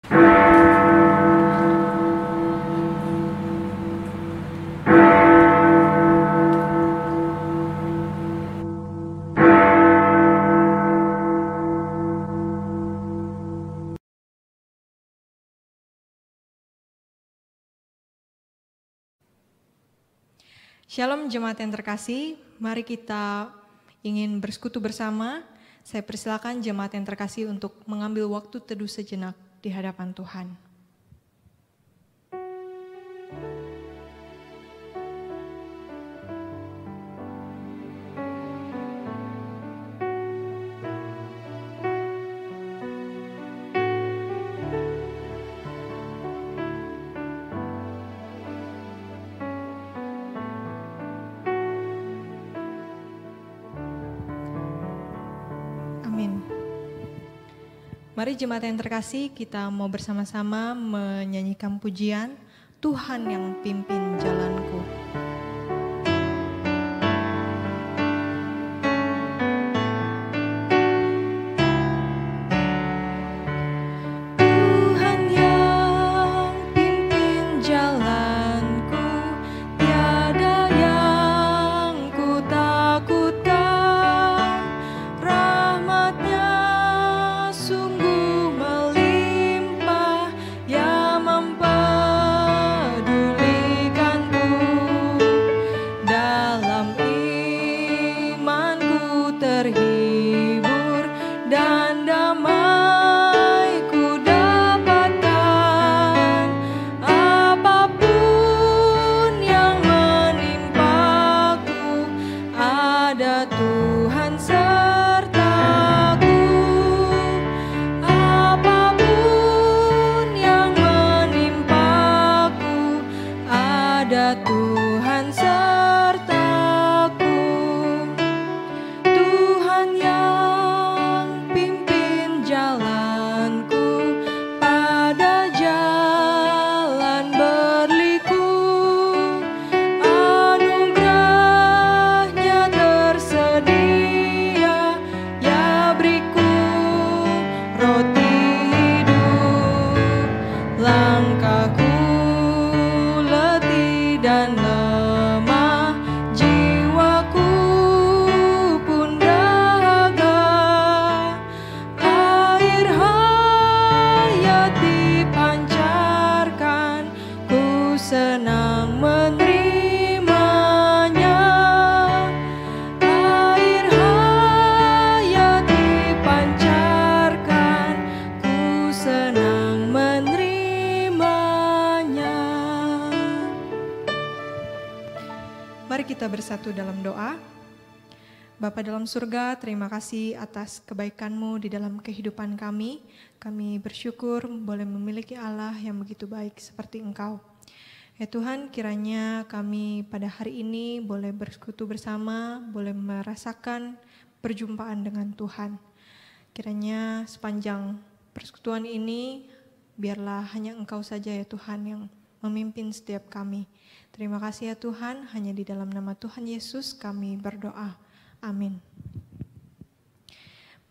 Shalom jemaat yang terkasih, mari kita ingin bersekutu bersama. Saya persilakan jemaat yang terkasih untuk mengambil waktu teduh sejenak di hadapan Tuhan. Mari jemaat yang terkasih, kita mau bersama-sama menyanyikan pujian Tuhan yang pimpin jalanku. Bersatu dalam doa. Bapa dalam surga, terima kasih atas kebaikan-Mu di dalam kehidupan kami. Kami bersyukur boleh memiliki Allah yang begitu baik seperti Engkau. Ya Tuhan, kiranya kami pada hari ini boleh bersekutu bersama, boleh merasakan perjumpaan dengan Tuhan. Kiranya sepanjang persekutuan ini, biarlah hanya Engkau saja ya Tuhan yang memimpin setiap kami. Terima kasih ya Tuhan, hanya di dalam nama Tuhan Yesus kami berdoa. Amin.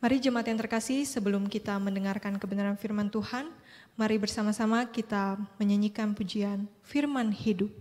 Mari jemaat yang terkasih, sebelum kita mendengarkan kebenaran firman Tuhan, mari bersama-sama kita menyanyikan pujian Firman Hidup.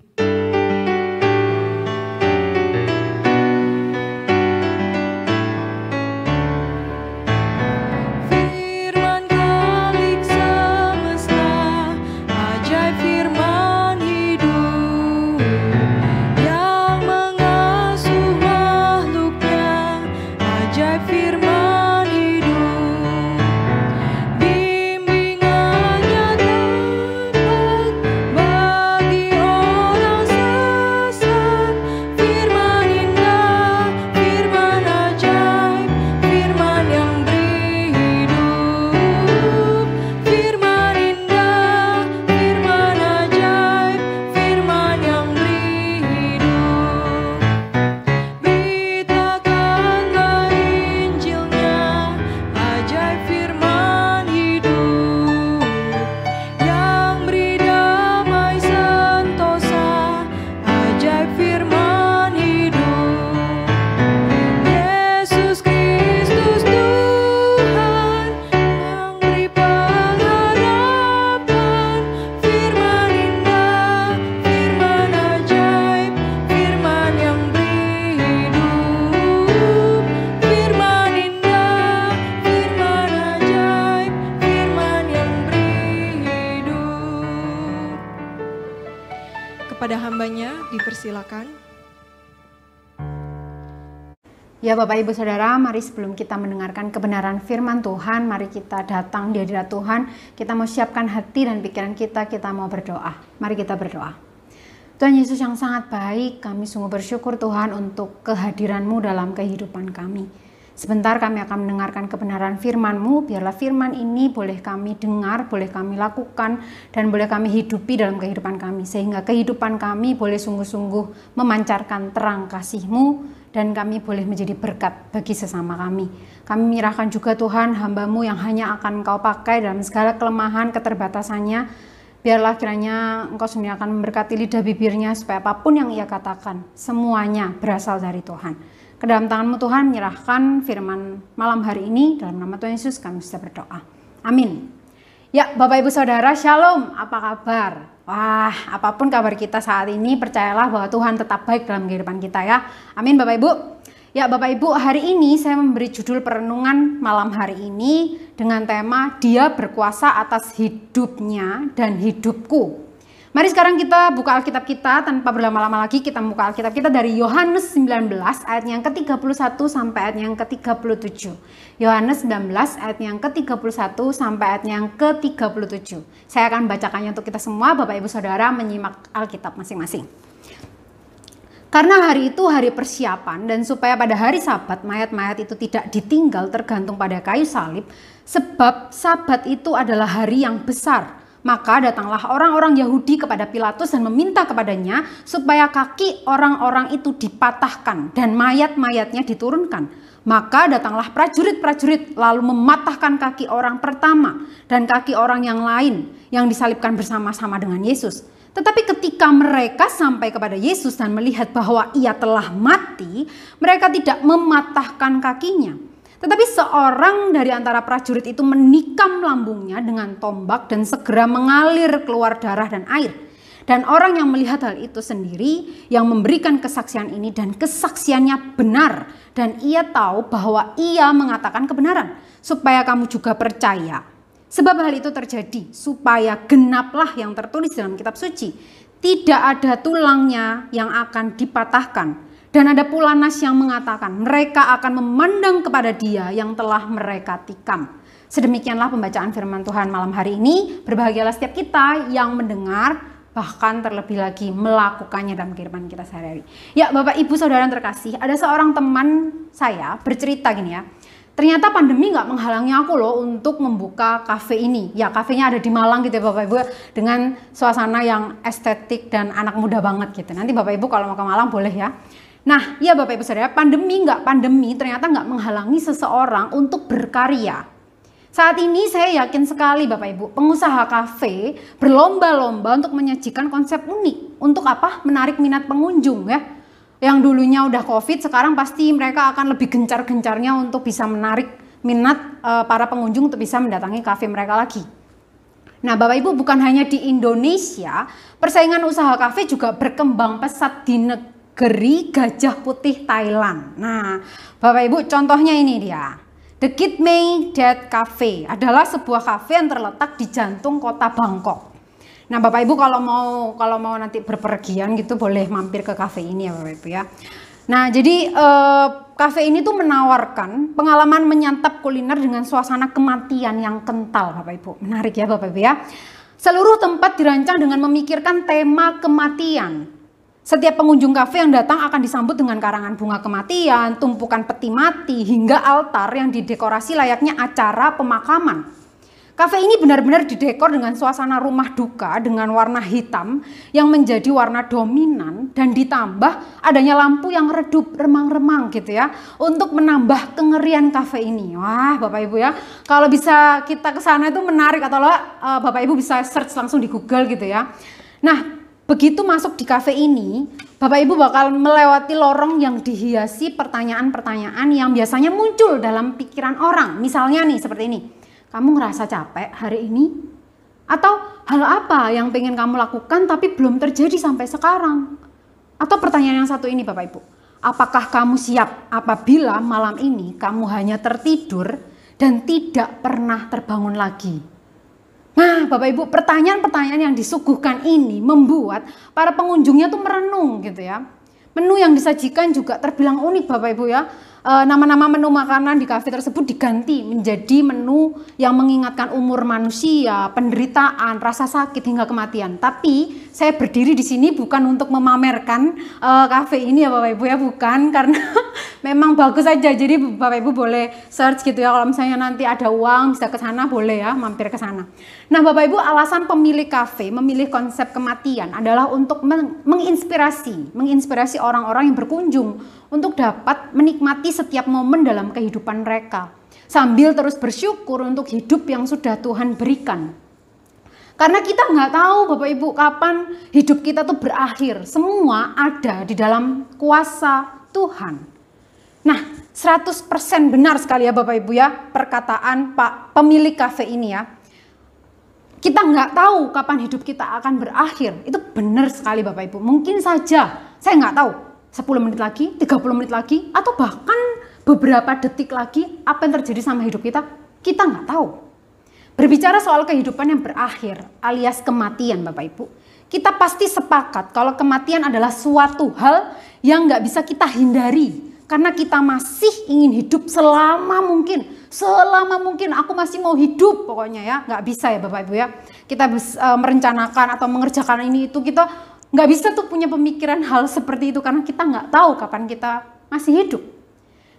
Dipersilakan. Ya Bapak Ibu Saudara, mari sebelum kita mendengarkan kebenaran firman Tuhan, mari kita datang di hadirat Tuhan. Kita mau siapkan hati dan pikiran kita mau berdoa. Mari kita berdoa. Tuhan Yesus yang sangat baik, kami sungguh bersyukur Tuhan untuk kehadiran-Mu dalam kehidupan kami. Sebentar kami akan mendengarkan kebenaran firman-Mu, biarlah firman ini boleh kami dengar, boleh kami lakukan, dan boleh kami hidupi dalam kehidupan kami. Sehingga kehidupan kami boleh sungguh-sungguh memancarkan terang kasih-Mu, dan kami boleh menjadi berkat bagi sesama kami. Kami menyerahkan juga Tuhan hamba-Mu yang hanya akan Engkau pakai dalam segala kelemahan, keterbatasannya. Biarlah kiranya Engkau sendiri akan memberkati lidah bibirnya supaya apapun yang ia katakan, semuanya berasal dari Tuhan. Ke dalam tangan-Mu Tuhan menyerahkan firman malam hari ini, dalam nama Tuhan Yesus kami sudah berdoa. Amin. Ya Bapak Ibu Saudara, Shalom, apa kabar? Wah, apapun kabar kita saat ini, percayalah bahwa Tuhan tetap baik dalam kehidupan kita ya. Amin Bapak Ibu. Ya Bapak Ibu, hari ini saya memberi judul perenungan malam hari ini dengan tema Dia berkuasa atas hidupnya dan hidupku. Mari sekarang kita buka Alkitab kita tanpa berlama-lama lagi, kita buka Alkitab kita dari Yohanes 19 ayat yang ke-31 sampai ayat yang ke-37. Yohanes 19 ayat yang ke-31 sampai ayat yang ke-37. Saya akan bacakannya untuk kita semua, Bapak Ibu Saudara menyimak Alkitab masing-masing. Karena hari itu hari persiapan dan supaya pada hari Sabat mayat-mayat itu tidak ditinggal tergantung pada kayu salib, sebab Sabat itu adalah hari yang besar. Maka datanglah orang-orang Yahudi kepada Pilatus dan meminta kepadanya supaya kaki orang-orang itu dipatahkan dan mayat-mayatnya diturunkan. Maka datanglah prajurit-prajurit lalu mematahkan kaki orang pertama dan kaki orang yang lain yang disalibkan bersama-sama dengan Yesus. Tetapi ketika mereka sampai kepada Yesus dan melihat bahwa ia telah mati, mereka tidak mematahkan kakinya. Tetapi seorang dari antara prajurit itu menikam lambungnya dengan tombak dan segera mengalir keluar darah dan air. Dan orang yang melihat hal itu sendiri yang memberikan kesaksian ini dan kesaksiannya benar. Dan ia tahu bahwa ia mengatakan kebenaran supaya kamu juga percaya. Sebab hal itu terjadi supaya genaplah yang tertulis dalam kitab suci. Tidak ada tulangnya yang akan dipatahkan. Dan ada pula nas yang mengatakan mereka akan memandang kepada dia yang telah mereka tikam. Sedemikianlah pembacaan firman Tuhan malam hari ini. Berbahagialah setiap kita yang mendengar, bahkan terlebih lagi melakukannya dalam kehidupan kita sehari-hari. Ya Bapak Ibu Saudara yang terkasih, ada seorang teman saya bercerita gini ya. Ternyata pandemi nggak menghalangi aku loh untuk membuka kafe ini. Ya kafenya ada di Malang gitu ya Bapak Ibu, dengan suasana yang estetik dan anak muda banget gitu. Nanti Bapak Ibu kalau mau ke Malang boleh ya. Nah ya Bapak Ibu Saudara, pandemi ternyata nggak menghalangi seseorang untuk berkarya. Saat ini saya yakin sekali Bapak Ibu, pengusaha kafe berlomba-lomba untuk menyajikan konsep unik. Untuk apa? Menarik minat pengunjung ya. Yang dulunya udah COVID, sekarang pasti mereka akan lebih gencar-gencarnya untuk bisa menarik minat para pengunjung untuk bisa mendatangi kafe mereka lagi. Nah Bapak Ibu, bukan hanya di Indonesia, persaingan usaha kafe juga berkembang pesat di negeri Gajah Putih Thailand. Nah Bapak Ibu, contohnya ini dia. The Kitmei Dead Cafe adalah sebuah kafe yang terletak di jantung kota Bangkok. Nah Bapak Ibu kalau mau nanti berpergian gitu boleh mampir ke kafe ini ya Bapak Ibu ya. Nah jadi kafe ini tuh menawarkan pengalaman menyantap kuliner dengan suasana kematian yang kental Bapak Ibu. Menarik ya Bapak Ibu ya. Seluruh tempat dirancang dengan memikirkan tema kematian. Setiap pengunjung kafe yang datang akan disambut dengan karangan bunga kematian, tumpukan peti mati, hingga altar yang didekorasi layaknya acara pemakaman. Kafe ini benar-benar didekor dengan suasana rumah duka dengan warna hitam yang menjadi warna dominan dan ditambah adanya lampu yang redup remang-remang gitu ya untuk menambah kengerian kafe ini. Wah Bapak Ibu ya, kalau bisa kita ke sana itu menarik, atau Bapak Ibu bisa search langsung di Google gitu ya. Nah begitu masuk di kafe ini, Bapak Ibu bakal melewati lorong yang dihiasi pertanyaan-pertanyaan yang biasanya muncul dalam pikiran orang. Misalnya nih seperti ini, kamu ngerasa capek hari ini? Atau hal apa yang pengen kamu lakukan tapi belum terjadi sampai sekarang? Atau pertanyaan yang satu ini Bapak Ibu, apakah kamu siap apabila malam ini kamu hanya tertidur dan tidak pernah terbangun lagi? Nah, Bapak Ibu, pertanyaan-pertanyaan yang disuguhkan ini membuat para pengunjungnya tuh merenung gitu ya. Menu yang disajikan juga terbilang unik Bapak Ibu ya. Nama-nama menu makanan di kafe tersebut diganti menjadi menu yang mengingatkan umur manusia, penderitaan, rasa sakit hingga kematian. Tapi saya berdiri di sini bukan untuk memamerkan kafe ini ya Bapak Ibu ya, bukan, karena memang bagus aja. Jadi Bapak Ibu boleh search gitu ya, kalau misalnya nanti ada uang bisa ke sana boleh ya, mampir ke sana. Nah Bapak Ibu, alasan pemilik kafe memilih konsep kematian adalah untuk menginspirasi orang-orang yang berkunjung untuk dapat menikmati setiap momen dalam kehidupan mereka, sambil terus bersyukur untuk hidup yang sudah Tuhan berikan. Karena kita nggak tahu Bapak Ibu kapan hidup kita tuh berakhir. Semua ada di dalam kuasa Tuhan. Nah 100% benar sekali ya Bapak Ibu ya perkataan Pak pemilik kafe ini ya. Kita nggak tahu kapan hidup kita akan berakhir. Itu benar sekali Bapak Ibu. Mungkin saja, saya nggak tahu, 10 menit lagi, 30 menit lagi, atau bahkan beberapa detik lagi apa yang terjadi sama hidup kita nggak tahu. Berbicara soal kehidupan yang berakhir alias kematian Bapak Ibu, kita pasti sepakat kalau kematian adalah suatu hal yang nggak bisa kita hindari. Karena kita masih ingin hidup selama mungkin aku masih mau hidup pokoknya ya, nggak bisa ya Bapak Ibu ya. Kita merencanakan atau mengerjakan ini itu, kita nggak bisa tuh punya pemikiran hal seperti itu karena kita nggak tahu kapan kita masih hidup.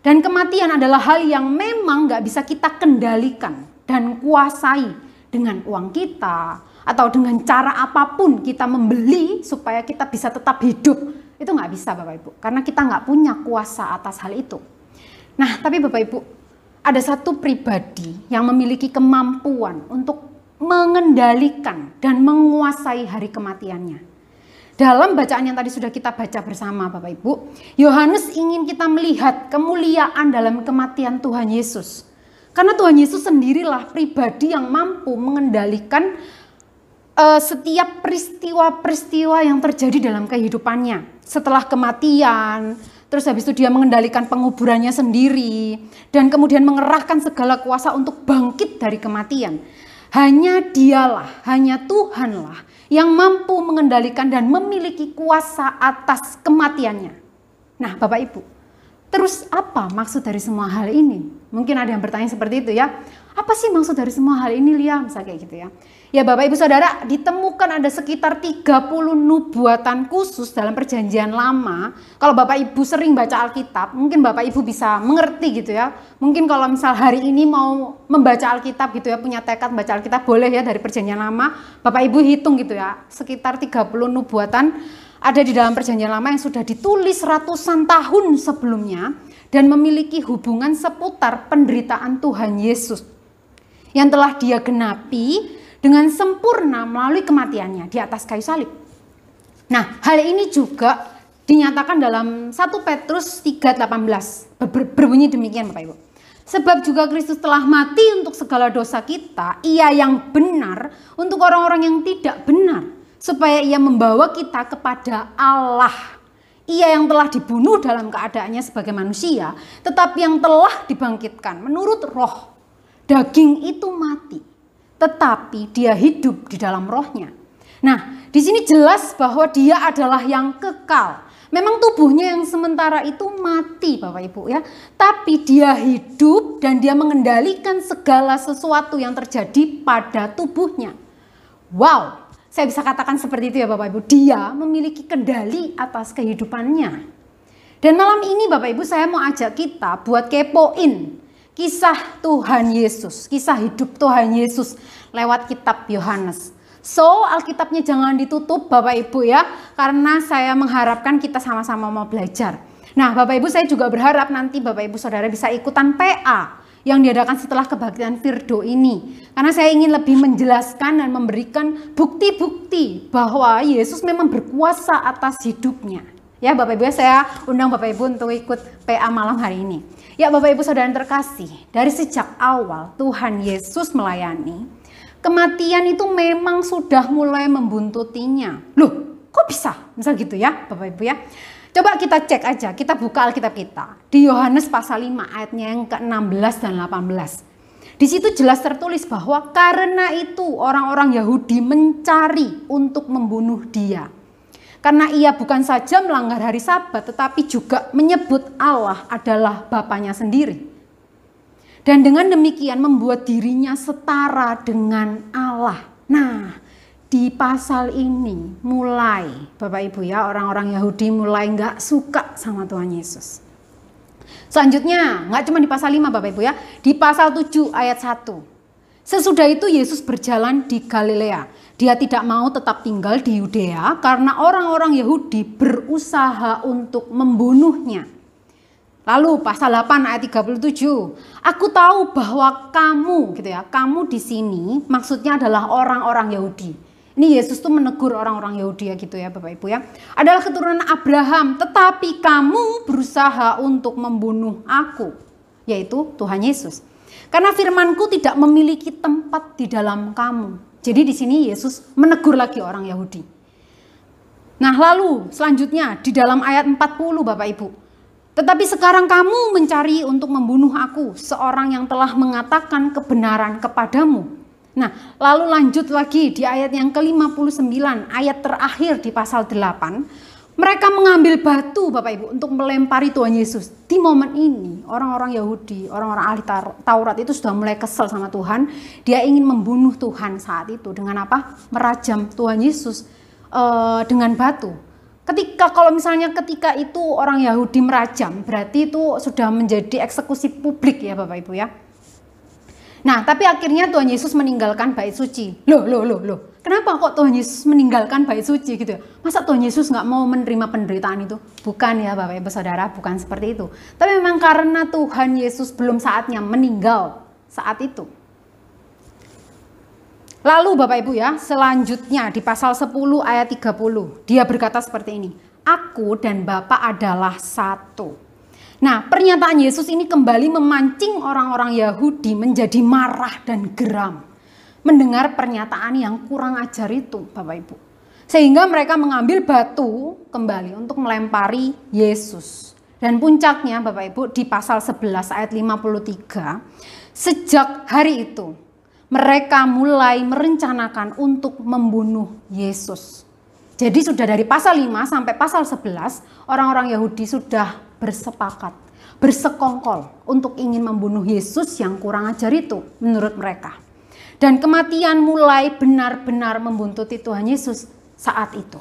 Dan kematian adalah hal yang memang nggak bisa kita kendalikan dan kuasai dengan uang kita atau dengan cara apapun kita membeli supaya kita bisa tetap hidup. Itu nggak bisa Bapak Ibu, karena kita nggak punya kuasa atas hal itu. Nah tapi Bapak Ibu, ada satu pribadi yang memiliki kemampuan untuk mengendalikan dan menguasai hari kematiannya. Dalam bacaan yang tadi sudah kita baca bersama Bapak Ibu, Yohanes ingin kita melihat kemuliaan dalam kematian Tuhan Yesus. Karena Tuhan Yesus sendirilah pribadi yang mampu mengendalikan setiap peristiwa-peristiwa yang terjadi dalam kehidupannya. Setelah kematian, terus habis itu dia mengendalikan penguburannya sendiri, dan kemudian mengerahkan segala kuasa untuk bangkit dari kematian. Hanya dialah, hanya Tuhanlah yang mampu mengendalikan dan memiliki kuasa atas kematiannya. Nah Bapak Ibu, terus apa maksud dari semua hal ini? Mungkin ada yang bertanya seperti itu ya. Apa sih maksud dari semua hal ini Lia? Misalnya kayak gitu ya. Ya Bapak Ibu Saudara, ditemukan ada sekitar 30 nubuatan khusus dalam perjanjian lama. Kalau Bapak Ibu sering baca Alkitab, mungkin Bapak Ibu bisa mengerti gitu ya. Mungkin kalau misal hari ini mau membaca Alkitab gitu ya, punya tekad membaca Alkitab, boleh ya dari perjanjian lama. Bapak Ibu hitung gitu ya, sekitar 30 nubuatan ada di dalam perjanjian lama yang sudah ditulis ratusan tahun sebelumnya dan memiliki hubungan seputar penderitaan Tuhan Yesus yang telah dia genapi dengan sempurna melalui kematiannya di atas kayu salib. Nah, hal ini juga dinyatakan dalam 1 Petrus 3:18. Berbunyi demikian Bapak Ibu. Sebab juga Kristus telah mati untuk segala dosa kita, ia yang benar untuk orang-orang yang tidak benar, supaya ia membawa kita kepada Allah. Ia yang telah dibunuh dalam keadaannya sebagai manusia, tetapi yang telah dibangkitkan menurut roh. Daging itu mati, tetapi dia hidup di dalam rohnya. Nah, di sini jelas bahwa dia adalah yang kekal. Memang tubuhnya yang sementara itu mati Bapak Ibu ya. Tapi dia hidup dan dia mengendalikan segala sesuatu yang terjadi pada tubuhnya. Wow, saya bisa katakan seperti itu ya Bapak Ibu. Dia memiliki kendali atas kehidupannya. Dan malam ini Bapak Ibu saya mau ajak kita buat kepoin kisah Tuhan Yesus, kisah hidup Tuhan Yesus lewat kitab Yohanes. So, Alkitabnya jangan ditutup Bapak Ibu ya, karena saya mengharapkan kita sama-sama mau belajar. Nah, Bapak Ibu saya juga berharap nanti Bapak Ibu Saudara bisa ikutan PA yang diadakan setelah kebaktian Firdo ini. Karena saya ingin lebih menjelaskan dan memberikan bukti-bukti bahwa Yesus memang berkuasa atas hidupnya. Ya Bapak Ibu, saya undang Bapak Ibu untuk ikut PA malam hari ini. Ya Bapak Ibu Saudara yang terkasih, dari sejak awal Tuhan Yesus melayani, kematian itu memang sudah mulai membuntutinya. Loh, kok bisa? Misal gitu ya Bapak Ibu ya. Coba kita cek aja, kita buka Alkitab kita. Di Yohanes pasal 5 ayatnya yang ke-16 dan 18. Di situ jelas tertulis bahwa karena itu orang-orang Yahudi mencari untuk membunuh dia. Karena ia bukan saja melanggar hari Sabat, tetapi juga menyebut Allah adalah Bapanya sendiri. Dan dengan demikian membuat dirinya setara dengan Allah. Nah, di pasal ini mulai, Bapak Ibu ya, orang-orang Yahudi mulai nggak suka sama Tuhan Yesus. Selanjutnya, nggak cuma di pasal 5 Bapak Ibu ya, di pasal 7 ayat 1. Sesudah itu Yesus berjalan di Galilea. Dia tidak mau tetap tinggal di Yudea karena orang-orang Yahudi berusaha untuk membunuhnya. Lalu pasal 8 ayat 37. Aku tahu bahwa kamu gitu ya, kamu di sini maksudnya adalah orang-orang Yahudi. Ini Yesus tuh menegur orang-orang Yahudi ya gitu ya Bapak Ibu ya. Adalah keturunan Abraham, tetapi kamu berusaha untuk membunuh aku, yaitu Tuhan Yesus. Karena firmanku tidak memiliki tempat di dalam kamu. Jadi di sini Yesus menegur lagi orang Yahudi. Nah, lalu selanjutnya di dalam ayat 40 Bapak Ibu. Tetapi sekarang kamu mencari untuk membunuh aku, seorang yang telah mengatakan kebenaran kepadamu. Nah, lalu lanjut lagi di ayat yang ke-59, ayat terakhir di pasal 8. Mereka mengambil batu Bapak Ibu untuk melempari Tuhan Yesus. Di momen ini orang-orang Yahudi, orang-orang ahli Taurat itu sudah mulai kesel sama Tuhan. Dia ingin membunuh Tuhan saat itu dengan apa? Merajam Tuhan Yesus dengan batu. Kalau misalnya ketika itu orang Yahudi merajam, berarti itu sudah menjadi eksekusi publik ya Bapak Ibu ya. Nah, tapi akhirnya Tuhan Yesus meninggalkan bait suci. Loh. Kenapa kok Tuhan Yesus meninggalkan bait suci gitu ya? Masa Tuhan Yesus nggak mau menerima penderitaan itu? Bukan ya Bapak Ibu Saudara, bukan seperti itu. Tapi memang karena Tuhan Yesus belum saatnya meninggal saat itu. Lalu Bapak Ibu ya, selanjutnya di pasal 10 ayat 30. Dia berkata seperti ini. Aku dan Bapa adalah satu. Nah, pernyataan Yesus ini kembali memancing orang-orang Yahudi menjadi marah dan geram. Mendengar pernyataan yang kurang ajar itu, Bapak Ibu. Sehingga mereka mengambil batu kembali untuk melempari Yesus. Dan puncaknya, Bapak Ibu, di pasal 11 ayat 53, sejak hari itu, mereka mulai merencanakan untuk membunuh Yesus. Jadi sudah dari pasal 5 sampai pasal 11, orang-orang Yahudi sudah bersepakat, bersekongkol untuk ingin membunuh Yesus yang kurang ajar itu menurut mereka. Dan kematian mulai benar-benar membuntuti Tuhan Yesus saat itu.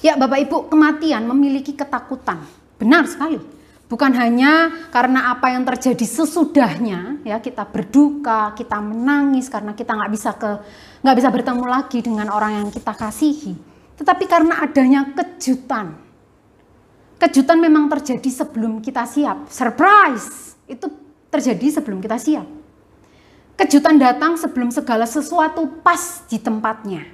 Ya Bapak Ibu, kematian memiliki ketakutan. Benar sekali. Bukan hanya karena apa yang terjadi sesudahnya, ya kita berduka, kita menangis karena kita nggak bisa bertemu lagi dengan orang yang kita kasihi. Tetapi karena adanya kejutan. Kejutan memang terjadi sebelum kita siap. Surprise! Itu terjadi sebelum kita siap. Kejutan datang sebelum segala sesuatu pas di tempatnya.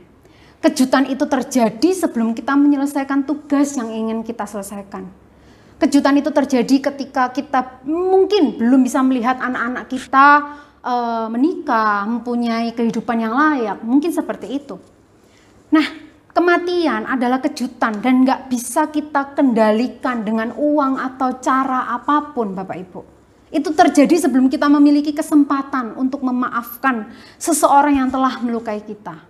Kejutan itu terjadi sebelum kita menyelesaikan tugas yang ingin kita selesaikan. Kejutan itu terjadi ketika kita mungkin belum bisa melihat anak-anak kita menikah, mempunyai kehidupan yang layak. Mungkin seperti itu. Nah, kematian adalah kejutan dan nggak bisa kita kendalikan dengan uang atau cara apapun Bapak Ibu. Itu terjadi sebelum kita memiliki kesempatan untuk memaafkan seseorang yang telah melukai kita.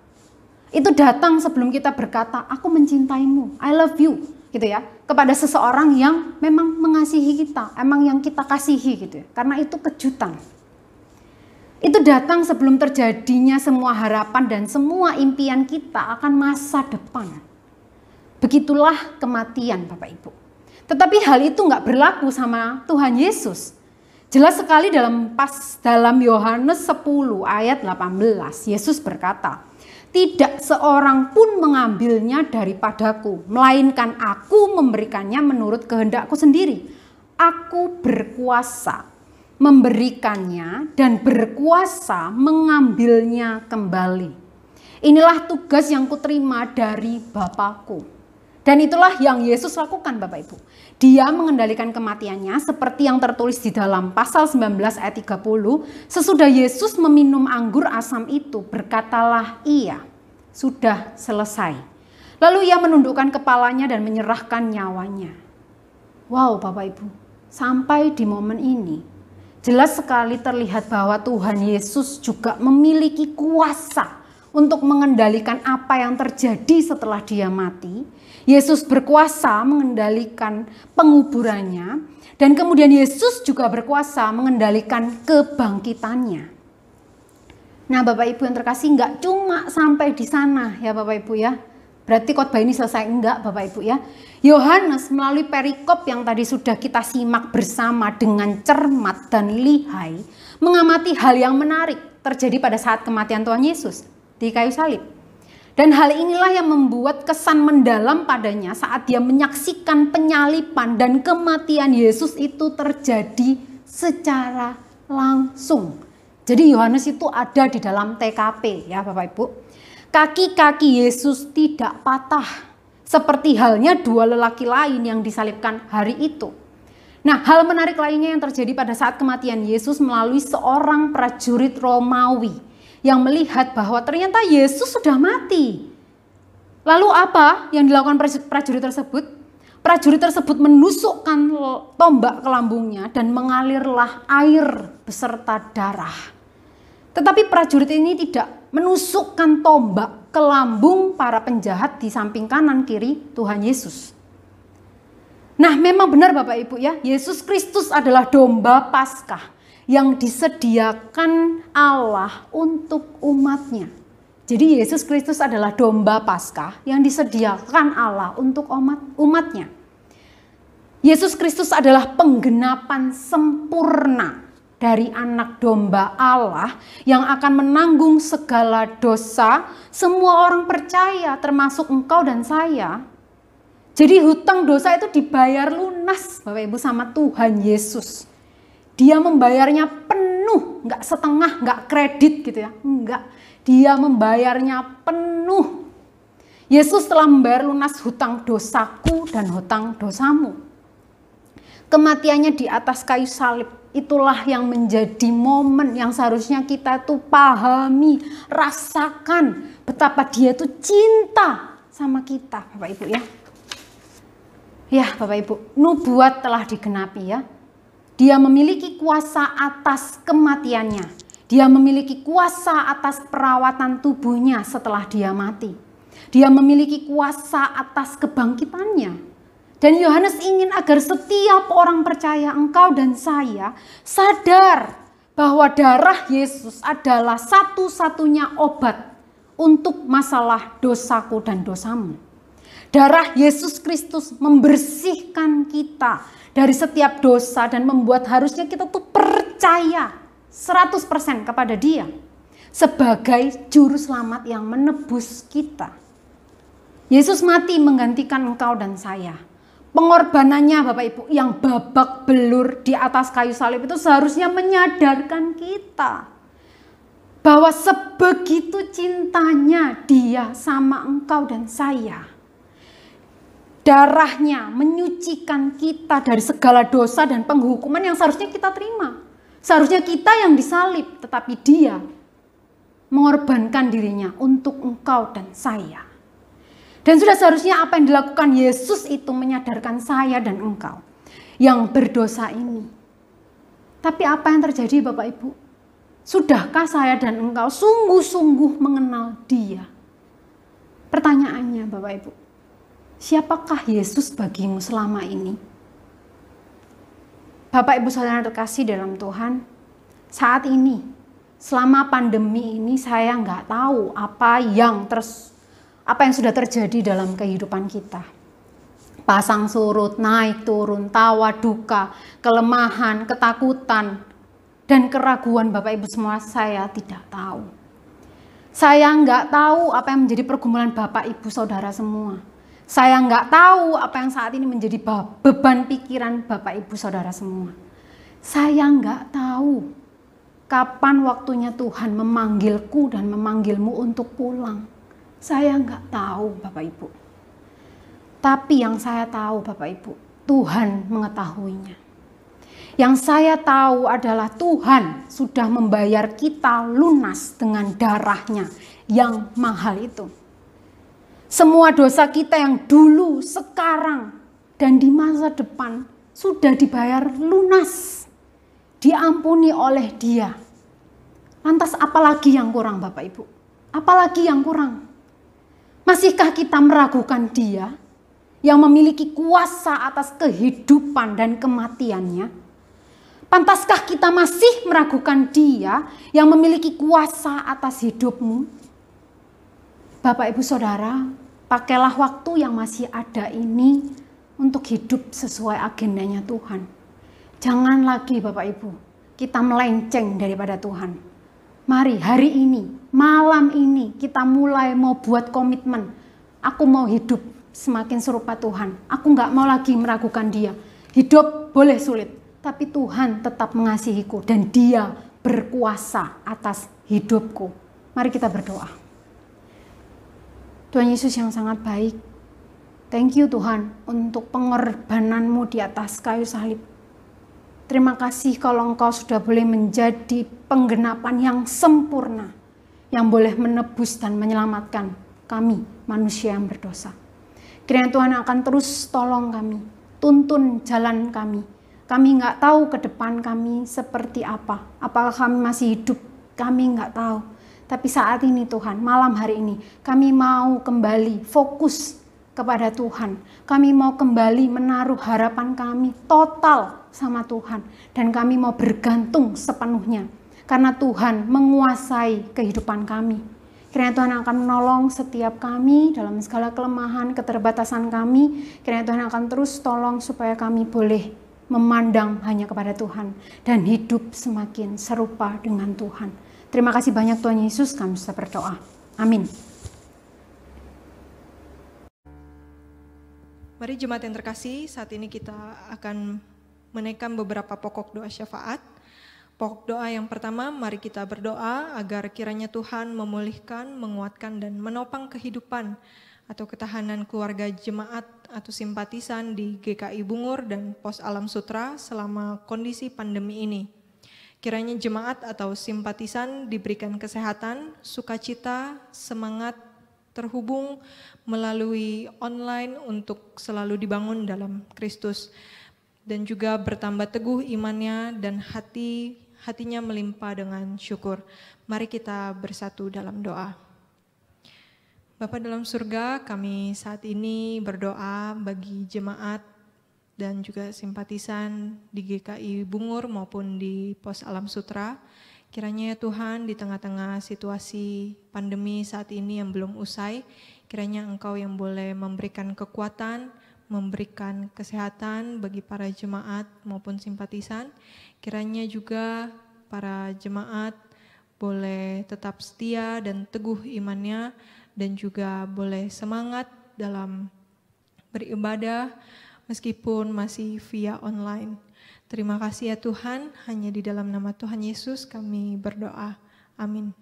Itu datang sebelum kita berkata, aku mencintaimu, I love you, gitu ya. Kepada seseorang yang memang mengasihi kita, emang yang kita kasihi gitu ya. Karena itu kejutan. Itu datang sebelum terjadinya semua harapan dan semua impian kita akan masa depan. Begitulah kematian Bapak Ibu. Tetapi hal itu nggak berlaku sama Tuhan Yesus. Jelas sekali dalam Yohanes 10 ayat 18, Yesus berkata, tidak seorang pun mengambilnya daripadaku, melainkan aku memberikannya menurut kehendakku sendiri. Aku berkuasa memberikannya dan berkuasa mengambilnya kembali. Inilah tugas yang kuterima dari Bapakku. Dan itulah yang Yesus lakukan Bapak Ibu. Dia mengendalikan kematiannya seperti yang tertulis di dalam pasal 19 ayat 30. Sesudah Yesus meminum anggur asam itu, berkatalah ia, sudah selesai. Lalu ia menundukkan kepalanya dan menyerahkan nyawanya. Wow Bapak Ibu, sampai di momen ini, jelas sekali terlihat bahwa Tuhan Yesus juga memiliki kuasa untuk mengendalikan apa yang terjadi setelah dia mati. Yesus berkuasa mengendalikan penguburannya, dan kemudian Yesus juga berkuasa mengendalikan kebangkitannya. Nah Bapak Ibu yang terkasih, nggak cuma sampai di sana ya Bapak Ibu ya. Berarti khotbah ini selesai? Enggak Bapak Ibu ya. Yohanes melalui perikop yang tadi sudah kita simak bersama dengan cermat dan lihai, mengamati hal yang menarik terjadi pada saat kematian Tuhan Yesus di kayu salib. Dan hal inilah yang membuat kesan mendalam padanya saat dia menyaksikan penyaliban dan kematian Yesus itu terjadi secara langsung. Jadi Yohanes itu ada di dalam TKP ya Bapak Ibu. Kaki-kaki Yesus tidak patah, seperti halnya dua lelaki lain yang disalibkan hari itu. Nah, hal menarik lainnya yang terjadi pada saat kematian Yesus melalui seorang prajurit Romawi yang melihat bahwa ternyata Yesus sudah mati. Lalu apa yang dilakukan prajurit tersebut? Prajurit tersebut menusukkan tombak ke lambungnya dan mengalirlah air beserta darah. Tetapi prajurit ini tidak menusukkan tombak ke lambung para penjahat di samping kanan kiri Tuhan Yesus. Nah, memang benar Bapak Ibu ya, Yesus Kristus adalah domba Paskah yang disediakan Allah untuk umatnya. Jadi Yesus Kristus adalah domba Paskah yang disediakan Allah untuk umatnya. Yesus Kristus adalah penggenapan sempurna dari anak domba Allah yang akan menanggung segala dosa semua orang percaya, termasuk engkau dan saya. Jadi hutang dosa itu dibayar lunas Bapak Ibu sama Tuhan Yesus. Dia membayarnya penuh, enggak setengah, enggak kredit gitu ya. Enggak, dia membayarnya penuh. Yesus telah membayar lunas hutang dosaku dan hutang dosamu. Kematiannya di atas kayu salib, itulah yang menjadi momen yang seharusnya kita tuh pahami, rasakan betapa dia tuh cinta sama kita Bapak Ibu ya. Ya Bapak Ibu, nubuat telah digenapi ya. Dia memiliki kuasa atas kematiannya. Dia memiliki kuasa atas perawatan tubuhnya setelah dia mati. Dia memiliki kuasa atas kebangkitannya. Dan Yohanes ingin agar setiap orang percaya, engkau dan saya, sadar bahwa darah Yesus adalah satu-satunya obat untuk masalah dosaku dan dosamu. Darah Yesus Kristus membersihkan kita dari setiap dosa dan membuat harusnya kita tuh percaya 100% kepada Dia sebagai juru selamat yang menebus kita. Yesus mati menggantikan engkau dan saya. Pengorbanannya Bapak Ibu yang babak belur di atas kayu salib itu seharusnya menyadarkan kita bahwa sebegitu cintanya Dia sama engkau dan saya. Darahnya menyucikan kita dari segala dosa dan penghukuman yang seharusnya kita terima. Seharusnya kita yang disalib, tetapi Dia mengorbankan dirinya untuk engkau dan saya. Dan sudah seharusnya apa yang dilakukan Yesus itu menyadarkan saya dan engkau yang berdosa ini. Tapi apa yang terjadi Bapak Ibu? Sudahkah saya dan engkau sungguh-sungguh mengenal Dia? Pertanyaannya Bapak Ibu, siapakah Yesus bagimu selama ini? Bapak Ibu Saudara terkasih dalam Tuhan, saat ini, selama pandemi ini saya nggak tahu apa yang sudah terjadi dalam kehidupan kita. Pasang surut, naik turun, tawa duka, kelemahan, ketakutan, dan keraguan Bapak Ibu semua saya tidak tahu. Saya nggak tahu apa yang menjadi pergumulan Bapak Ibu Saudara semua. Saya nggak tahu apa yang saat ini menjadi beban pikiran Bapak Ibu Saudara semua. Saya nggak tahu kapan waktunya Tuhan memanggilku dan memanggilmu untuk pulang. Saya nggak tahu Bapak Ibu. Tapi yang saya tahu Bapak Ibu, Tuhan mengetahuinya. Yang saya tahu adalah Tuhan sudah membayar kita lunas dengan darahnya yang mahal itu. Semua dosa kita yang dulu, sekarang, dan di masa depan sudah dibayar lunas. diampuni oleh Dia. Lantas apalagi yang kurang Bapak Ibu? Apalagi yang kurang? Masihkah kita meragukan Dia yang memiliki kuasa atas kehidupan dan kematiannya? Pantaskah kita masih meragukan Dia yang memiliki kuasa atas hidupmu? Bapak Ibu Saudara, pakailah waktu yang masih ada ini untuk hidup sesuai agendanya Tuhan. Jangan lagi Bapak Ibu, kita melenceng daripada Tuhan. Mari hari ini, malam ini kita mulai mau buat komitmen. Aku mau hidup semakin serupa Tuhan. Aku gak mau lagi meragukan Dia. Hidup boleh sulit, tapi Tuhan tetap mengasihiku dan Dia berkuasa atas hidupku. Mari kita berdoa. Tuhan Yesus yang sangat baik, thank you Tuhan untuk pengorbanan-Mu di atas kayu salib. Terima kasih kalau Engkau sudah boleh menjadi penggenapan yang sempurna, yang boleh menebus dan menyelamatkan kami manusia yang berdosa. Kiranya Tuhan akan terus tolong kami, tuntun jalan kami. Kami nggak tahu ke depan kami seperti apa. Apakah kami masih hidup? Kami nggak tahu. Tapi saat ini Tuhan, malam hari ini, kami mau kembali fokus kepada Tuhan. Kami mau kembali menaruh harapan kami total sama Tuhan. Dan kami mau bergantung sepenuhnya. Karena Tuhan menguasai kehidupan kami. Kiranya Tuhan akan menolong setiap kami dalam segala kelemahan, keterbatasan kami. Kiranya Tuhan akan terus tolong supaya kami boleh memandang hanya kepada Tuhan. Dan hidup semakin serupa dengan Tuhan. Terima kasih banyak Tuhan Yesus, kami sudah berdoa. Amin. Mari jemaat yang terkasih, saat ini kita akan menaikkan beberapa pokok doa syafaat. Pokok doa yang pertama, mari kita berdoa agar kiranya Tuhan memulihkan, menguatkan, dan menopang kehidupan atau ketahanan keluarga jemaat atau simpatisan di GKI Bungur dan Pos Alam Sutra selama kondisi pandemi ini. Kiranya jemaat atau simpatisan diberikan kesehatan, sukacita, semangat, terhubung melalui online untuk selalu dibangun dalam Kristus. Dan juga bertambah teguh imannya dan hatinya melimpah dengan syukur. Mari kita bersatu dalam doa. Bapa dalam surga, kami saat ini berdoa bagi jemaat dan juga simpatisan di GKI Bungur maupun di Pos Alam Sutra. Kiranya ya Tuhan, di tengah-tengah situasi pandemi saat ini yang belum usai, kiranya Engkau yang boleh memberikan kekuatan, memberikan kesehatan bagi para jemaat maupun simpatisan. Kiranya juga para jemaat boleh tetap setia dan teguh imannya dan juga boleh semangat dalam beribadah meskipun masih via online. Terima kasih ya Tuhan, hanya di dalam nama Tuhan Yesus kami berdoa. Amin.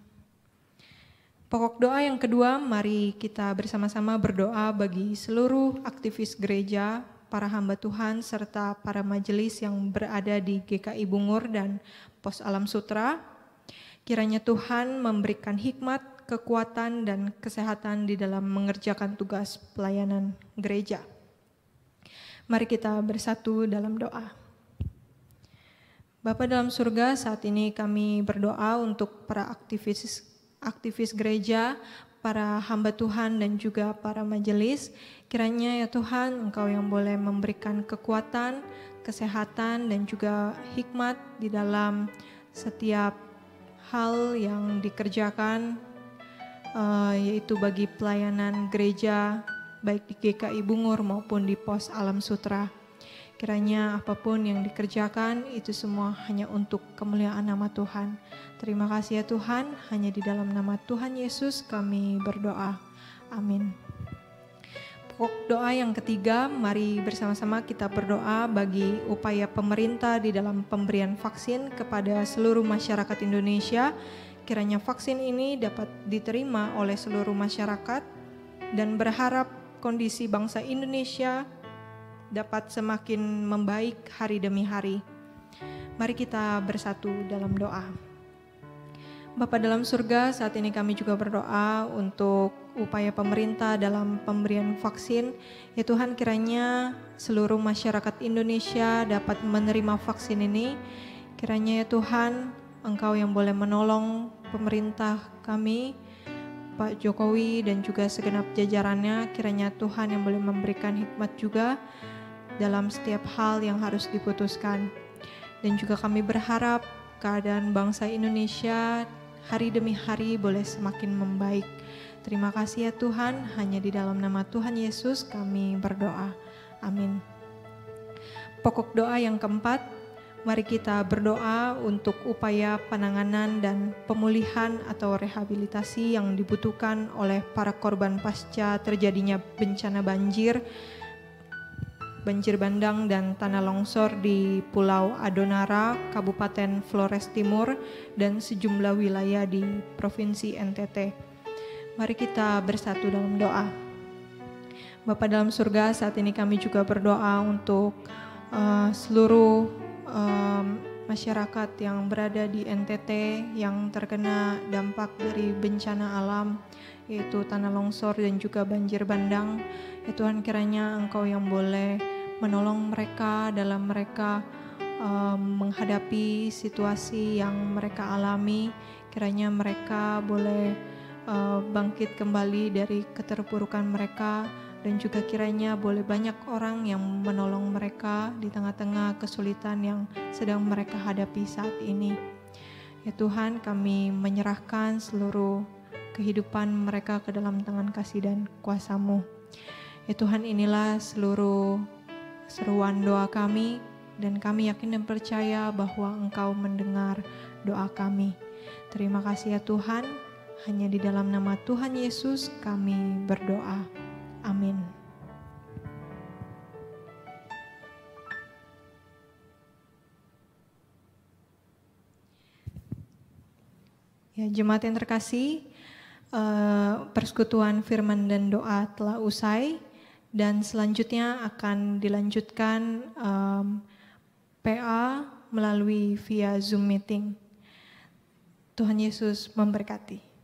Pokok doa yang kedua, mari kita bersama-sama berdoa bagi seluruh aktivis gereja, para hamba Tuhan, serta para majelis yang berada di GKI Bungur dan Pos Alam Sutra. Kiranya Tuhan memberikan hikmat, kekuatan, dan kesehatan di dalam mengerjakan tugas pelayanan gereja. Mari kita bersatu dalam doa. Bapa dalam surga, saat ini kami berdoa untuk para aktivis gereja, para hamba Tuhan dan juga para majelis. Kiranya ya Tuhan, Engkau yang boleh memberikan kekuatan, kesehatan dan juga hikmat di dalam setiap hal yang dikerjakan, yaitu bagi pelayanan gereja baik di GKI Bungur maupun di Pos Alam Sutra. Kiranya apapun yang dikerjakan itu semua hanya untuk kemuliaan nama Tuhan. Terima kasih ya Tuhan, hanya di dalam nama Tuhan Yesus kami berdoa. Amin. Pokok doa yang ketiga, mari bersama-sama kita berdoa bagi upaya pemerintah di dalam pemberian vaksin kepada seluruh masyarakat Indonesia. Kiranya vaksin ini dapat diterima oleh seluruh masyarakat dan berharap kondisi bangsa Indonesia dapat semakin membaik hari demi hari. Mari kita bersatu dalam doa. Bapa dalam surga, saat ini kami juga berdoa untuk upaya pemerintah dalam pemberian vaksin. Ya Tuhan, kiranya seluruh masyarakat Indonesia dapat menerima vaksin ini. Kiranya ya Tuhan, Engkau yang boleh menolong pemerintah kami, Pak Jokowi dan juga segenap jajarannya. Kiranya Tuhan yang boleh memberikan hikmat juga dalam setiap hal yang harus diputuskan. Dan juga kami berharap keadaan bangsa Indonesia hari demi hari boleh semakin membaik. Terima kasih ya Tuhan, hanya di dalam nama Tuhan Yesus kami berdoa. Amin. Pokok doa yang keempat, mari kita berdoa untuk upaya penanganan dan pemulihan atau rehabilitasi yang dibutuhkan oleh para korban pasca terjadinya bencana banjir bandang dan tanah longsor di Pulau Adonara, Kabupaten Flores Timur, dan sejumlah wilayah di Provinsi NTT. Mari kita bersatu dalam doa. Bapa dalam surga, saat ini kami juga berdoa untuk seluruh masyarakat yang berada di NTT yang terkena dampak dari bencana alam, yaitu tanah longsor dan juga banjir bandang. Ya Tuhan, kiranya Engkau yang boleh menolong mereka dalam mereka menghadapi situasi yang mereka alami. Kiranya mereka boleh bangkit kembali dari keterpurukan mereka, dan juga kiranya boleh banyak orang yang menolong mereka di tengah-tengah kesulitan yang sedang mereka hadapi saat ini. Ya Tuhan, kami menyerahkan seluruh kehidupan mereka ke dalam tangan kasih dan kuasa-Mu. Ya Tuhan, inilah seluruh seruan doa kami, dan kami yakin dan percaya bahwa Engkau mendengar doa kami. Terima kasih ya Tuhan, hanya di dalam nama Tuhan Yesus kami berdoa. Amin. Ya, jemaat yang terkasih, persekutuan firman dan doa telah usai, dan selanjutnya akan dilanjutkan PA melalui via Zoom meeting. Tuhan Yesus memberkati.